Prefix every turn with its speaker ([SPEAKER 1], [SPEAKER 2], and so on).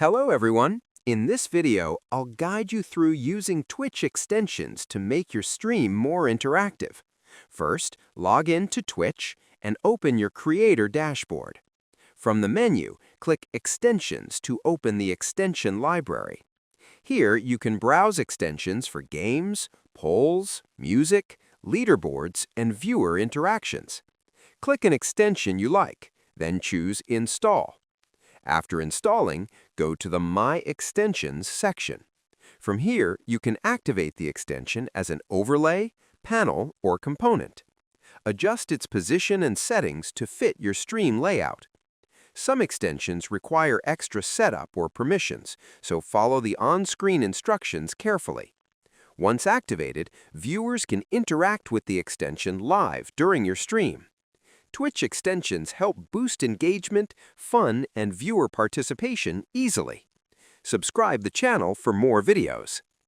[SPEAKER 1] Hello everyone! In this video, I'll guide you through using Twitch extensions to make your stream more interactive. First, log in to Twitch and open your Creator dashboard. From the menu, click Extensions to open the extension library. Here, you can browse extensions for games, polls, music, leaderboards, and viewer interactions. Click an extension you like, then choose Install. After installing, go to the My Extensions section. From here, you can activate the extension as an overlay, panel, or component. Adjust its position and settings to fit your stream layout. Some extensions require extra setup or permissions, so follow the on-screen instructions carefully. Once activated, viewers can interact with the extension live during your stream. Twitch extensions help boost engagement, fun, and viewer participation easily. Subscribe the channel for more videos.